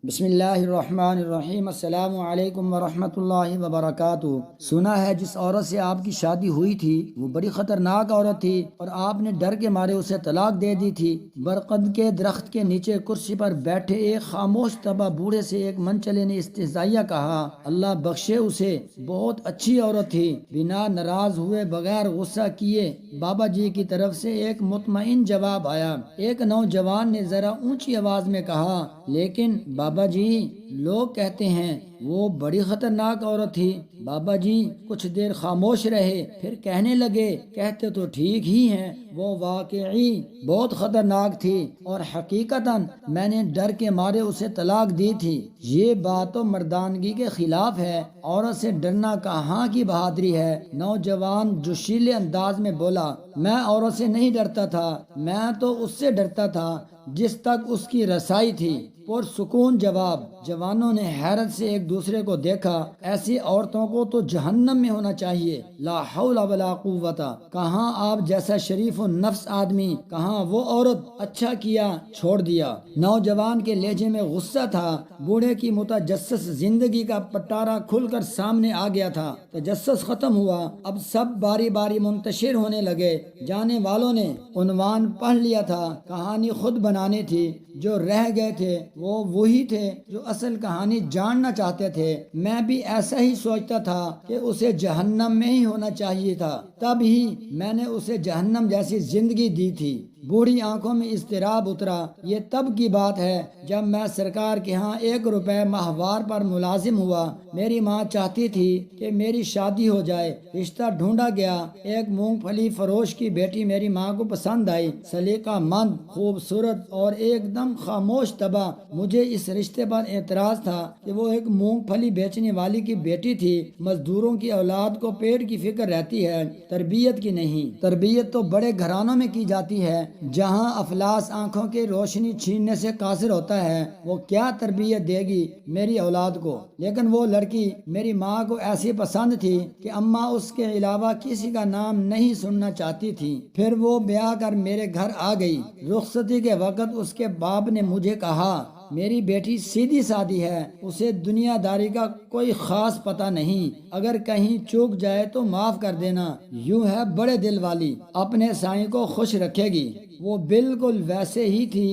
بسم اللہ الرحمن الرحیم۔ السلام علیکم ورحمۃ اللہ وبرکاتہ۔ سنا ہے جس عورت سے آپ کی شادی ہوئی تھی وہ بڑی خطرناک عورت تھی اور آپ نے ڈر کے مارے اسے طلاق دے دی تھی۔ برقد کے درخت کے نیچے کرسی پر بیٹھے ایک خاموش طبع بوڑھے سے ایک منچلے نے استہزائیہ کہا، اللہ بخشے اسے، بہت اچھی عورت تھی۔ بنا ناراض ہوئے، بغیر غصہ کیے بابا جی کی طرف سے ایک مطمئن جواب آیا۔ ایک نوجوان نے ذرا اونچی آواز میں کہا، لیکن بابا جی لوگ کہتے ہیں وہ بڑی خطرناک عورت تھی۔ بابا جی کچھ دیر خاموش رہے، پھر کہنے لگے، کہتے تو ٹھیک ہی ہیں، وہ واقعی بہت خطرناک تھی اور حقیقتاً میں نے ڈر کے مارے اسے طلاق دی تھی۔ یہ بات تو مردانگی کے خلاف ہے، عورت سے ڈرنا کہاں کی بہادری ہے۔ نوجوان جوشیلے انداز میں بولا، میں عورت سے نہیں ڈرتا تھا، میں تو اس سے ڈرتا تھا جس تک اس کی رسائی تھی۔ پرسکون جواب۔ جوانوں نے حیرت سے ایک دوسرے کو دیکھا۔ ایسی عورتوں کو تو جہنم میں ہونا چاہیے، لا حول ولا قوت۔ کہاں آپ جیسا شریف النفس آدمی، کہاں وہ عورت، اچھا کیا چھوڑ دیا۔ نوجوان کے لہجے میں غصہ تھا۔ بوڑھے کی متجسس زندگی کا پٹارا کھل کر سامنے آ گیا تھا۔ تجسس ختم ہوا، اب سب باری باری منتشر ہونے لگے۔ جانے والوں نے عنوان پڑھ لیا تھا، کہانی خود بنانی تھی۔ جو رہ گئے تھے وہ وہی تھے جو اصل کہانی جاننا چاہتے تھے۔ میں بھی ایسا ہی سوچتا تھا کہ اسے جہنم میں ہی ہونا چاہیے تھا، تب ہی میں نے اسے جہنم جیسی زندگی دی تھی۔ بوڑھی آنکھوں میں اضطراب اترا۔ یہ تب کی بات ہے جب میں سرکار کے ہاں 1 روپے ماہوار پر ملازم ہوا۔ میری ماں چاہتی تھی کہ میری شادی ہو جائے، رشتہ ڈھونڈا گیا۔ ایک مونگ پھلی فروش کی بیٹی میری ماں کو پسند آئی، سلیقہ مند، خوبصورت اور ایک دم خاموش طبع۔ مجھے اس رشتے پر اعتراض تھا کہ وہ ایک مونگ پھلی بیچنے والی کی بیٹی تھی۔ مزدوروں کی اولاد کو پیٹ کی فکر رہتی ہے، تربیت کی نہیں۔ تربیت تو بڑے گھرانوں میں کی جاتی ہے جہاں افلاس آنکھوں کی روشنی چھیننے سے قاصر ہوتا ہے۔ وہ کیا تربیت دے گی میری اولاد کو؟ لیکن وہ لڑکی میری ماں کو ایسی پسند تھی کہ اماں اس کے علاوہ کسی کا نام نہیں سننا چاہتی تھی۔ پھر وہ بیاہ کر میرے گھر آ گئی۔ رخصتی کے وقت اس کے باپ نے مجھے کہا، میری بیٹی سیدھی سادی ہے، اسے دنیا داری کا کوئی خاص پتہ نہیں، اگر کہیں چوک جائے تو معاف کر دینا، یوں ہے بڑے دل والی، اپنے سائیں کو خوش رکھے گی۔ وہ بالکل ویسے ہی تھی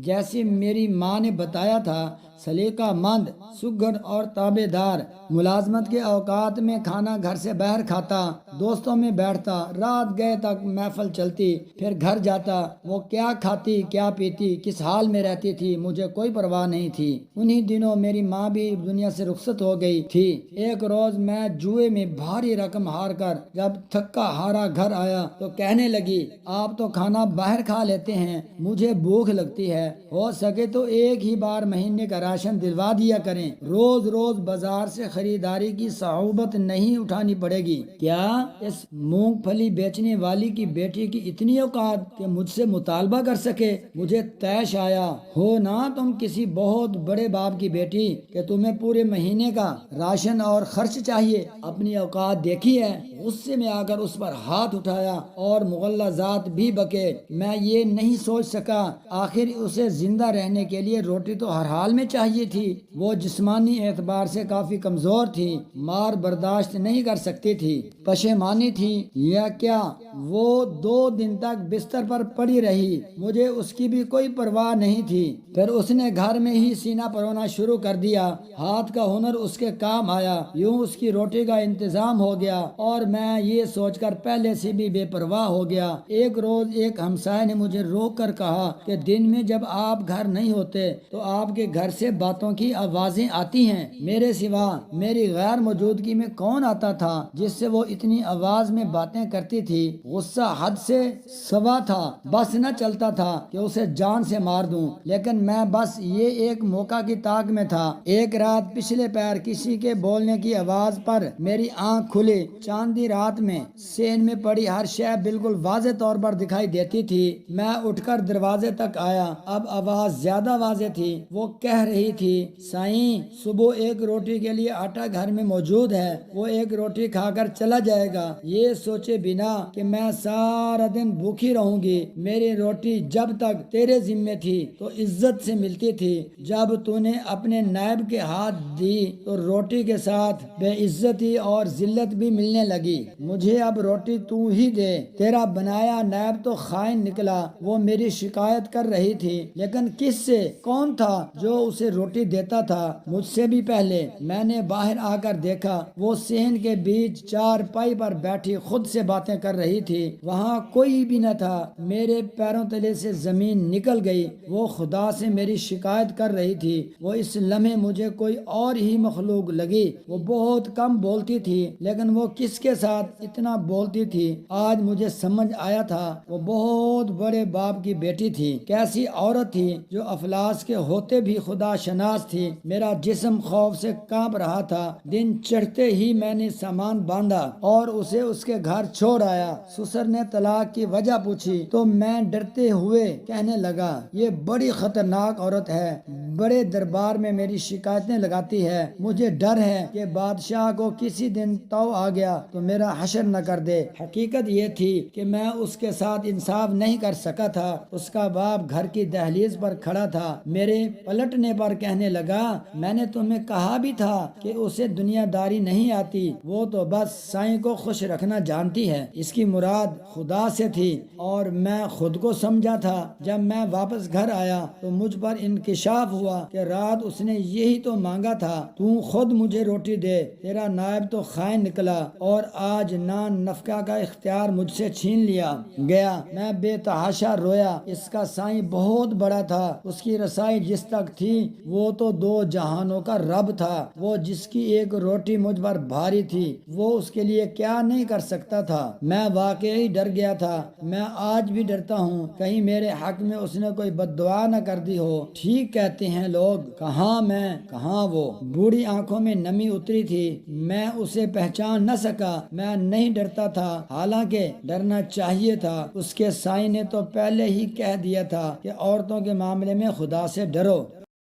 جیسے میری ماں نے بتایا تھا، سلیقہ مند، سگڑ اور تابع دار۔ ملازمت کے اوقات میں کھانا گھر سے باہر کھاتا، دوستوں میں بیٹھتا، رات گئے تک محفل چلتی، پھر گھر جاتا۔ وہ کیا کھاتی، کیا پیتی، کس حال میں رہتی تھی، مجھے کوئی پرواہ نہیں تھی۔ انہی دنوں میری ماں بھی دنیا سے رخصت ہو گئی تھی۔ ایک روز میں جوئے میں بھاری رقم ہار کر جب تھکا ہارا گھر آیا تو کہنے لگی، آپ تو کھانا باہر کھا لیتے ہیں، مجھے بھوک لگتی ہے، ہو سکے تو ایک ہی بار مہینے کا راشن دلوا دیا کریں، روز روز بازار سے خریداری کی صعوبت نہیں اٹھانی پڑے گی۔ کیا اس مونگ پھلی بیچنے والی کی بیٹی کی اتنی اوقات کہ مجھ سے مطالبہ کر سکے؟ مجھے طیش آیا، ہو نا تم کسی بہت بڑے باپ کی بیٹی کہ تمہیں پورے مہینے کا راشن اور خرچ چاہیے؟ اپنی اوقات دیکھی ہے؟ غصے میں آ کر اس پر ہاتھ اٹھایا اور مغلظات بھی بکے۔ میں یہ نہیں سوچ سکا، آخر اسے زندہ رہنے کے لیے روٹی تو ہر حال میں چاہیے تھی۔ وہ جسمانی اعتبار سے کافی کمزور تھی، مار برداشت نہیں کر سکتی تھی۔ پشیمانی تھی یا کیا، وہ 2 دن تک بستر پر پڑی رہی، مجھے اس کی بھی کوئی پرواہ نہیں تھی۔ پھر اس نے گھر میں ہی سینہ پرونا شروع کر دیا، ہاتھ کا ہنر اس کے کام آیا، یوں اس کی روٹی کا انتظام ہو گیا اور میں یہ سوچ کر پہلے سے بھی بے پرواہ ہو گیا۔ ایک روز ایک ہمسائے نے مجھے روک کر کہا کہ دن میں جب آپ گھر نہیں ہوتے تو آپ کے گھر سے باتوں کی آوازیں آتی ہیں، میرے سوا میری غیر موجودگی میں کون آتا تھا جس سے وہ اتنی آواز میں باتیں کرتی تھی؟ غصہ حد سے سوا تھا، بس نہ چلتا تھا کہ اسے جان سے مار دوں، لیکن میں بس یہ ایک موقع کی تاک میں تھا۔ ایک رات پچھلے پیر کسی کے بولنے کی آواز پر میری آنکھ کھلی، چاندی اتنی رات میں صحن میں پڑی ہر شے بالکل واضح طور پر دکھائی دیتی تھی۔ میں اٹھ کر دروازے تک آیا، اب آواز زیادہ واضح تھی۔ وہ کہہ رہی تھی، سائیں صبح ایک روٹی کے لیے آٹا گھر میں موجود ہے، وہ ایک روٹی کھا کر چلا جائے گا، یہ سوچے بنا کہ میں سارا دن بھوکی رہوں گی۔ میری روٹی جب تک تیرے ذمے تھی تو عزت سے ملتی تھی، جب تو نے اپنے نائب کے ہاتھ دی تو روٹی کے ساتھ بے عزتی اور ذلت بھی ملنے لگی۔ مجھے اب روٹی تو ہی دے، تیرا بنایا نائب تو خائن نکلا۔ وہ میری شکایت کر رہی تھی، لیکن کس سے؟ کون تھا جو اسے روٹی دیتا تھا؟ مجھ سے بھی پہلے۔ میں نے باہر آ کر دیکھا، وہ صحن کے بیچ چارپائی پر بیٹھی خود سے باتیں کر رہی تھی، وہاں کوئی بھی نہ تھا۔ میرے پیروں تلے سے زمین نکل گئی۔ وہ خدا سے میری شکایت کر رہی تھی۔ وہ اس لمحے مجھے کوئی اور ہی مخلوق لگی۔ وہ بہت کم بولتی تھی، لیکن وہ کس کے ساتھ اتنا بولتی تھی آج مجھے سمجھ آیا تھا۔ وہ بہت بڑے باپ کی بیٹی تھی۔ کیسی عورت تھی جو افلاس کے ہوتے بھی خدا شناس تھی۔ میرا جسم خوف سے کانپ رہا تھا۔ دن چڑھتے ہی میں نے سامان باندھا اور اسے اس کے گھر چھوڑ آیا۔ سسر نے طلاق کی وجہ پوچھی تو میں ڈرتے ہوئے کہنے لگا، یہ بڑی خطرناک عورت ہے، بڑے دربار میں میری شکایتیں لگاتی ہے۔ مجھے ڈر ہے کہ بادشاہ کو کسی دن تو آ گیا تو میرا حشر نہ کر دے۔ حقیقت یہ تھی کہ میں اس کے ساتھ انصاف نہیں کر سکا تھا۔ اس کا باپ گھر کی دہلیز پر کھڑا تھا، میرے پلٹنے پر کہنے لگا، میں نے تمہیں کہا بھی تھا کہ اسے دنیا داری نہیں آتی، وہ تو بس سائیں کو خوش رکھنا جانتی ہے۔ اس کی مراد خدا سے تھی اور میں خود کو سمجھا تھا۔ جب میں واپس گھر آیا تو مجھ پر انکشاف ہوا کہ رات اس نے یہی تو مانگا تھا، تو خود مجھے روٹی دے، تیرا نائب تو خائن نکلا اور آج نان نفقہ کا اختیار مجھ سے چھین لیا گیا۔ میں بے تحاشا رویا۔ اس کا سائیں بہت بڑا تھا، اس کی رسائی جس تک تھی وہ تو دو جہانوں کا رب تھا۔ وہ جس کی ایک روٹی مجھ پر بھاری تھی، وہ اس کے لیے کیا نہیں کر سکتا تھا۔ میں واقعی ڈر گیا تھا۔ میں آج بھی ڈرتا ہوں کہیں میرے حق میں اس نے کوئی بد دعا نہ کر دی ہو۔ ٹھیک کہتے ہیں لوگ، کہاں میں کہاں وہ۔ بوڑھی آنکھوں میں نمی اتری تھی، میں اسے پہچان نہ سکا۔ میں نہیں ڈرتا تھا، حالانکہ ڈرنا چاہیے تھا۔ اس کے سائیں نے تو پہلے ہی کہہ دیا تھا کہ عورتوں کے معاملے میں خدا سے ڈرو۔